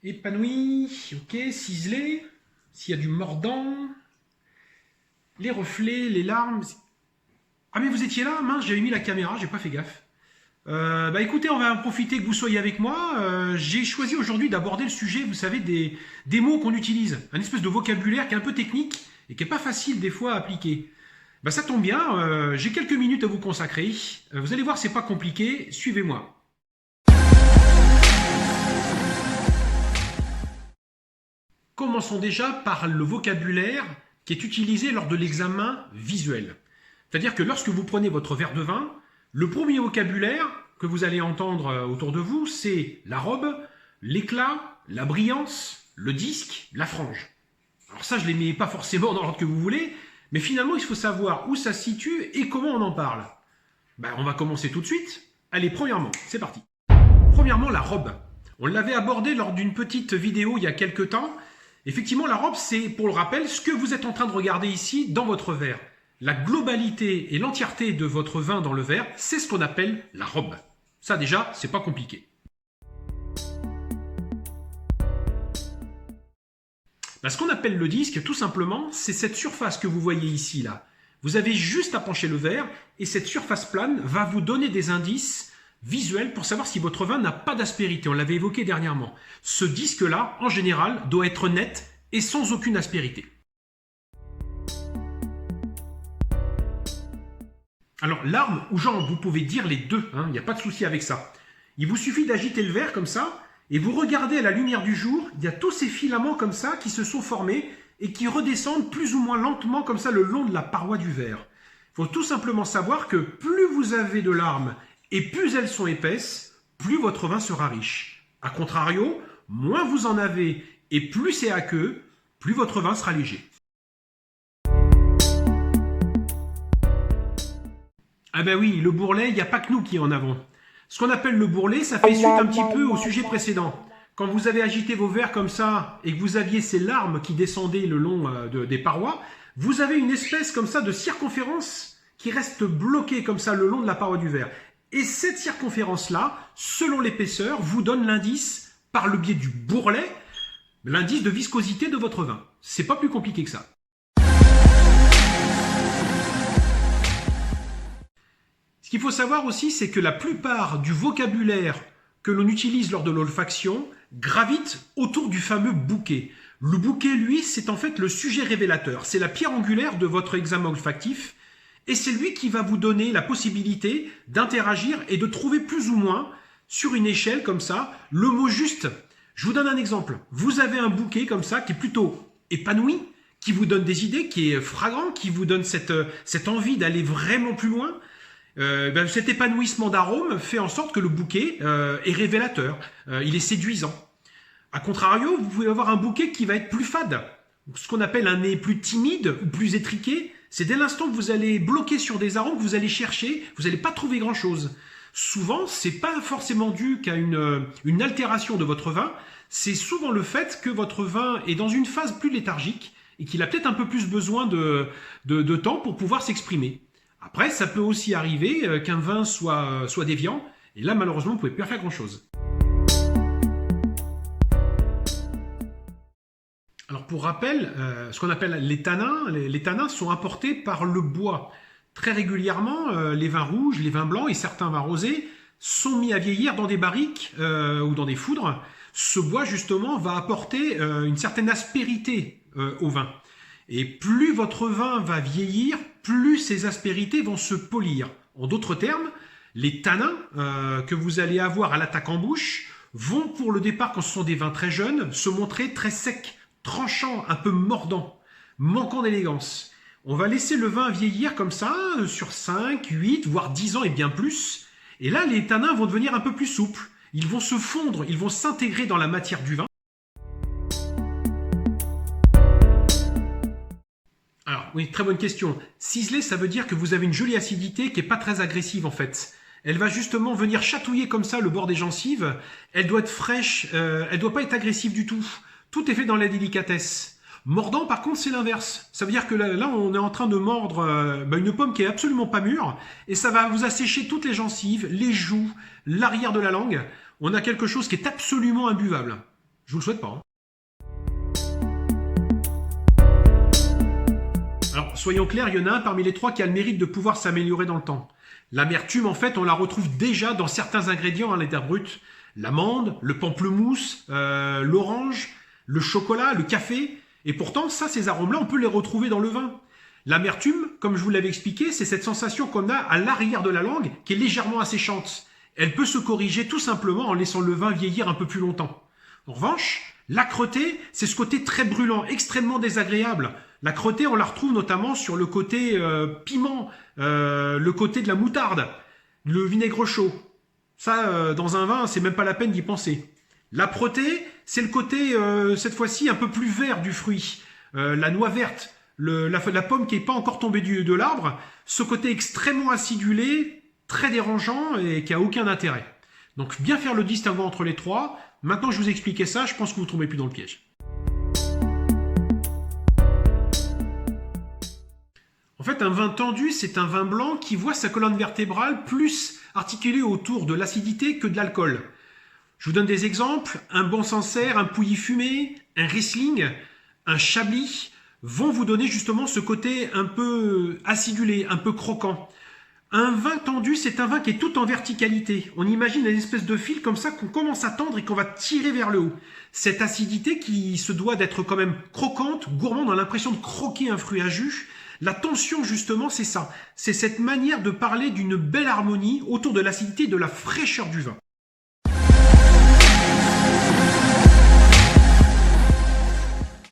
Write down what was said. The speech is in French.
Épanoui, ok, ciselé, s'il y a du mordant, les reflets, les larmes. Ah mais vous étiez là, mince, j'avais mis la caméra, j'ai pas fait gaffe. Bah écoutez, on va en profiter que vous soyez avec moi. J'ai choisi aujourd'hui d'aborder le sujet, vous savez, des mots qu'on utilise. Un espèce de vocabulaire qui est un peu technique et qui est pas facile des fois à appliquer. Bah ça tombe bien, j'ai quelques minutes à vous consacrer. Vous allez voir, c'est pas compliqué, suivez-moi. Commençons déjà par le vocabulaire qui est utilisé lors de l'examen visuel. C'est-à-dire que lorsque vous prenez votre verre de vin, le premier vocabulaire que vous allez entendre autour de vous, c'est la robe, l'éclat, la brillance, le disque, la frange. Alors ça, je ne les mets pas forcément dans l'ordre que vous voulez, mais finalement, il faut savoir où ça se situe et comment on en parle. On va commencer tout de suite. Allez, premièrement, c'est parti. Premièrement, la robe. On l'avait abordé lors d'une petite vidéo il y a quelques temps. Effectivement, la robe, c'est, pour le rappel, ce que vous êtes en train de regarder ici dans votre verre. La globalité et l'entièreté de votre vin dans le verre, c'est ce qu'on appelle la robe. Ça déjà, c'est pas compliqué. Ce qu'on appelle le disque, tout simplement, c'est cette surface que vous voyez ici, là. Vous avez juste à pencher le verre et cette surface plane va vous donner des indices visuels pour savoir si votre vin n'a pas d'aspérité. On l'avait évoqué dernièrement. Ce disque-là, en général, doit être net et sans aucune aspérité. Alors, larmes ou jambes, vous pouvez dire les deux, il n'y a pas de souci avec ça. Il vous suffit d'agiter le verre comme ça, et vous regardez à la lumière du jour, il y a tous ces filaments comme ça qui se sont formés et qui redescendent plus ou moins lentement comme ça le long de la paroi du verre. Il faut tout simplement savoir que plus vous avez de larmes et plus elles sont épaisses, plus votre vin sera riche. A contrario, moins vous en avez et plus c'est aqueux, plus votre vin sera léger. Ah ben oui, le bourrelet, il n'y a pas que nous qui en avons. Ce qu'on appelle le bourrelet, ça fait suite un petit peu au sujet précédent. Quand vous avez agité vos verres comme ça et que vous aviez ces larmes qui descendaient le long des parois, vous avez une espèce comme ça de circonférence qui reste bloquée comme ça le long de la paroi du verre. Et cette circonférence-là, selon l'épaisseur, vous donne l'indice, par le biais du bourrelet, l'indice de viscosité de votre vin. C'est pas plus compliqué que ça. Ce qu'il faut savoir aussi, c'est que la plupart du vocabulaire que l'on utilise lors de l'olfaction gravite autour du fameux bouquet. Le bouquet, lui, c'est en fait le sujet révélateur. C'est la pierre angulaire de votre examen olfactif et c'est lui qui va vous donner la possibilité d'interagir et de trouver plus ou moins, sur une échelle comme ça, le mot juste. Je vous donne un exemple. Vous avez un bouquet comme ça qui est plutôt épanoui, qui vous donne des idées, qui est fragrant, qui vous donne cette envie d'aller vraiment plus loin. Cet épanouissement d'arômes fait en sorte que le bouquet est révélateur, il est séduisant. A contrario, vous pouvez avoir un bouquet qui va être plus fade, ce qu'on appelle un nez plus timide ou plus étriqué. C'est dès l'instant que vous allez bloquer sur des arômes que vous allez chercher, vous n'allez pas trouver grand-chose. Souvent, c'est pas forcément dû qu'à une altération de votre vin, c'est souvent le fait que votre vin est dans une phase plus léthargique et qu'il a peut-être un peu plus besoin de temps pour pouvoir s'exprimer. Après, ça peut aussi arriver qu'un vin soit déviant, et là, malheureusement, vous ne pouvez plus faire grand-chose. Alors, pour rappel, ce qu'on appelle les tanins sont apportés par le bois. Très régulièrement, les vins rouges, les vins blancs et certains vins rosés sont mis à vieillir dans des barriques ou dans des foudres. Ce bois, justement, va apporter une certaine aspérité au vin. Et plus votre vin va vieillir, plus ces aspérités vont se polir. En d'autres termes, les tanins que vous allez avoir à l'attaque en bouche vont, pour le départ, quand ce sont des vins très jeunes, se montrer très secs, tranchants, un peu mordants, manquant d'élégance. On va laisser le vin vieillir comme ça, sur 5, 8, voire 10 ans et bien plus. Et là, les tanins vont devenir un peu plus souples. Ils vont se fondre, ils vont s'intégrer dans la matière du vin. Alors, oui, très bonne question. Ciselé, ça veut dire que vous avez une jolie acidité qui n'est pas très agressive en fait. Elle va justement venir chatouiller comme ça le bord des gencives. Elle doit être fraîche, elle ne doit pas être agressive du tout. Tout est fait dans la délicatesse. Mordant, par contre, c'est l'inverse. Ça veut dire que là, on est en train de mordre une pomme qui est absolument pas mûre et ça va vous assécher toutes les gencives, les joues, l'arrière de la langue. On a quelque chose qui est absolument imbuvable. Je vous le souhaite pas, hein. Alors, soyons clairs, il y en a un parmi les trois qui a le mérite de pouvoir s'améliorer dans le temps. L'amertume, en fait, on la retrouve déjà dans certains ingrédients à l'état brut. L'amande, le pamplemousse, l'orange, le chocolat, le café. Et pourtant, ça, ces arômes-là, on peut les retrouver dans le vin. L'amertume, comme je vous l'avais expliqué, c'est cette sensation qu'on a à l'arrière de la langue qui est légèrement asséchante. Elle peut se corriger tout simplement en laissant le vin vieillir un peu plus longtemps. En revanche, l'âcreté, c'est ce côté très brûlant, extrêmement désagréable. L'âcreté, on la retrouve notamment sur le côté piment, le côté de la moutarde, le vinaigre chaud. Ça, dans un vin, c'est même pas la peine d'y penser. L'âpreté, c'est le côté, cette fois-ci, un peu plus vert du fruit. La noix verte, la pomme qui n'est pas encore tombée de l'arbre, ce côté extrêmement acidulé, très dérangeant et qui a aucun intérêt. Donc bien faire le distinguo entre les trois. Maintenant que je vous ai expliqué ça, je pense que vous ne tombez plus dans le piège. En fait, un vin tendu, c'est un vin blanc qui voit sa colonne vertébrale plus articulée autour de l'acidité que de l'alcool. Je vous donne des exemples. Un bon Sancerre, un Pouilly fumé, un Riesling, un Chablis vont vous donner justement ce côté un peu acidulé, un peu croquant. Un vin tendu, c'est un vin qui est tout en verticalité. On imagine une espèce de fil comme ça qu'on commence à tendre et qu'on va tirer vers le haut. Cette acidité qui se doit d'être quand même croquante, gourmande, on a l'impression de croquer un fruit à jus. La tension, justement, c'est ça. C'est cette manière de parler d'une belle harmonie autour de l'acidité et de la fraîcheur du vin.